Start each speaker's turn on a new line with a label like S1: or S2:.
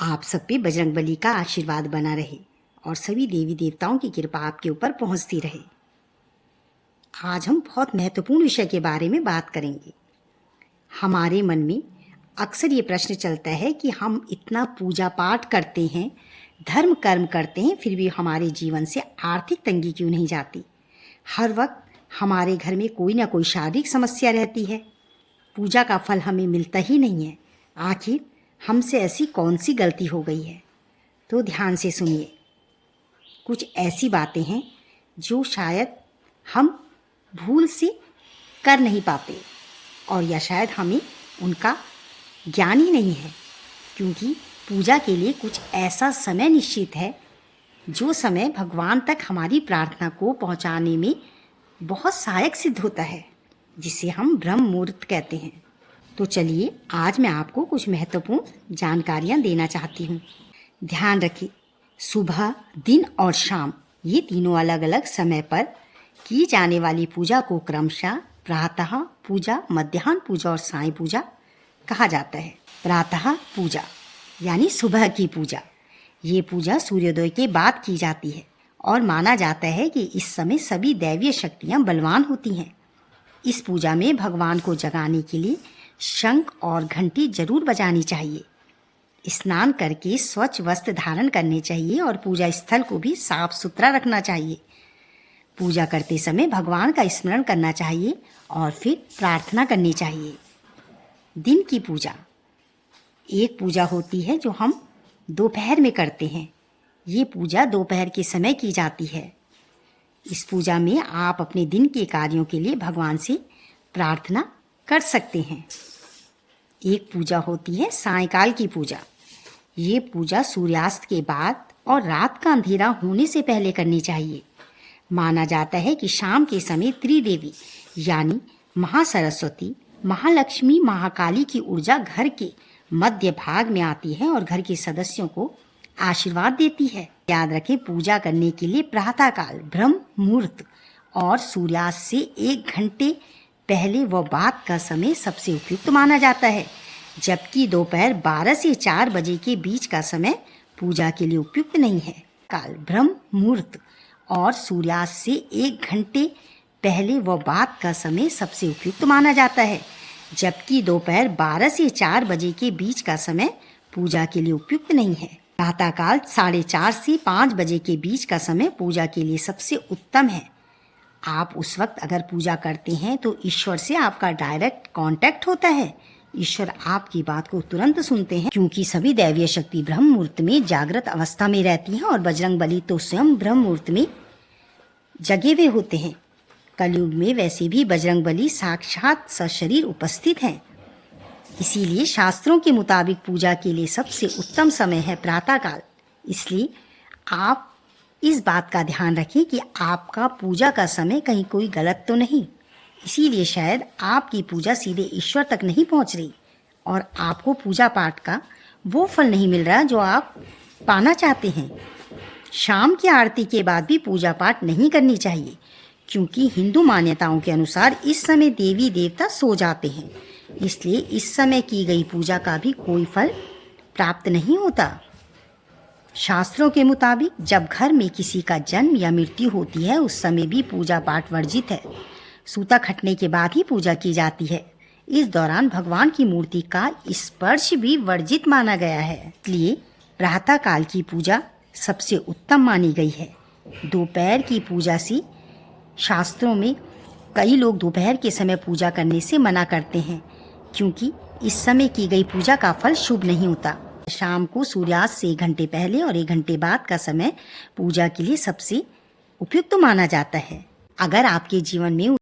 S1: आप सब पे बजरंगबली का आशीर्वाद बना रहे और सभी देवी देवताओं की कृपा आपके ऊपर पहुंचती रहे। आज हम बहुत महत्वपूर्ण विषय के बारे में बात करेंगे। हमारे मन में अक्सर ये प्रश्न चलता है कि हम इतना पूजा पाठ करते हैं, धर्म कर्म करते हैं, फिर भी हमारे जीवन से आर्थिक तंगी क्यों नहीं जाती। हर वक्त हमारे घर में कोई ना कोई शारीरिक समस्या रहती है, पूजा का फल हमें मिलता ही नहीं है। आखिर हमसे ऐसी कौन सी गलती हो गई है? तो ध्यान से सुनिए। कुछ ऐसी बातें हैं जो शायद हम भूल से कर नहीं पाते, और या शायद हमें उनका ज्ञान ही नहीं है, क्योंकि पूजा के लिए कुछ ऐसा समय निश्चित है जो समय भगवान तक हमारी प्रार्थना को पहुंचाने में बहुत सहायक सिद्ध होता है, जिसे हम ब्रह्म मुहूर्त कहते हैं। तो चलिए, आज मैं आपको कुछ महत्वपूर्ण जानकारियां देना चाहती हूँ। ध्यान रखिए, सुबह, दिन और शाम ये तीनों अलग अलग समय पर की जाने वाली पूजा को क्रमशः प्रातः पूजा, मध्याह्न पूजा और सायं पूजा कहा जाता है। प्रातः पूजा यानी सुबह की पूजा। ये पूजा सूर्योदय के बाद की जाती है और माना जाता है कि इस समय सभी दैवीय शक्तियाँ बलवान होती हैं। इस पूजा में भगवान को जगाने के लिए शंख और घंटी जरूर बजानी चाहिए। स्नान करके स्वच्छ वस्त्र धारण करने चाहिए और पूजा स्थल को भी साफ सुथरा रखना चाहिए। पूजा करते समय भगवान का स्मरण करना चाहिए और फिर प्रार्थना करनी चाहिए। दिन की पूजा एक पूजा होती है जो हम दोपहर में करते हैं। ये पूजा दोपहर के समय की जाती है। इस पूजा में आप अपने दिन के कार्यों के लिए भगवान से प्रार्थना कर सकते हैं। एक पूजा होती है सायंकाल की पूजा। ये पूजा सूर्यास्त के बाद और रात का अंधेरा होने से पहले करनी चाहिए। माना जाता है कि शाम के समय त्रिदेवी यानी महासरस्वती, महालक्ष्मी, महाकाली की ऊर्जा घर के मध्य भाग में आती है और घर के सदस्यों को आशीर्वाद देती है। याद रखें, पूजा करने के लिए प्रातःकाल, ब्रह्म मुहूर्त और सूर्यास्त से 1 घंटे पहले व बाद का समय सबसे उपयुक्त माना जाता है, जबकि दोपहर 12 से 4 बजे के बीच का समय पूजा के लिए उपयुक्त नहीं है। काल, ब्रह्म मुहूर्त और सूर्यास्त से 1 घंटे पहले व बाद का समय सबसे उपयुक्त माना जाता है, जबकि दोपहर 12 से 4 बजे के बीच का समय पूजा के लिए उपयुक्त नहीं है। प्रातःकाल 4:30 से 5 बजे के बीच का समय पूजा के लिए सबसे उत्तम है। आप उस वक्त अगर पूजा करते हैं तो ईश्वर से आपका डायरेक्ट कांटेक्ट होता है। ईश्वर आपकी बात को तुरंत सुनते हैं, क्योंकि सभी दैवीय शक्ति ब्रह्म मुहूर्त में जागृत अवस्था में रहती हैं और बजरंगबली तो स्वयं ब्रह्म मुहूर्त में जगे हुए होते हैं। कलयुग में वैसे भी बजरंगबली साक्षात सशरीर उपस्थित हैं। इसीलिए शास्त्रों के मुताबिक पूजा के लिए सबसे उत्तम समय है प्रातःकाल। इसलिए आप इस बात का ध्यान रखें कि आपका पूजा का समय कहीं कोई गलत तो नहीं। इसीलिए शायद आपकी पूजा सीधे ईश्वर तक नहीं पहुंच रही और आपको पूजा पाठ का वो फल नहीं मिल रहा जो आप पाना चाहते हैं। शाम की आरती के बाद भी पूजा पाठ नहीं करनी चाहिए, क्योंकि हिंदू मान्यताओं के अनुसार इस समय देवी देवता सो जाते हैं। इसलिए इस समय की गई पूजा का भी कोई फल प्राप्त नहीं होता। शास्त्रों के मुताबिक जब घर में किसी का जन्म या मृत्यु होती है, उस समय भी पूजा पाठ वर्जित है। सूता खटने के बाद ही पूजा की जाती है। इस दौरान भगवान की मूर्ति का स्पर्श भी वर्जित माना गया है। इसलिए प्रातःकाल की पूजा सबसे उत्तम मानी गई है। दोपहर की पूजा से शास्त्रों में कई लोग दोपहर के समय पूजा करने से मना करते हैं, क्योंकि इस समय की गई पूजा का फल शुभ नहीं होता। शाम को सूर्यास्त से 1 घंटे पहले और 1 घंटे बाद का समय पूजा के लिए सबसे उपयुक्त माना जाता है। अगर आपके जीवन में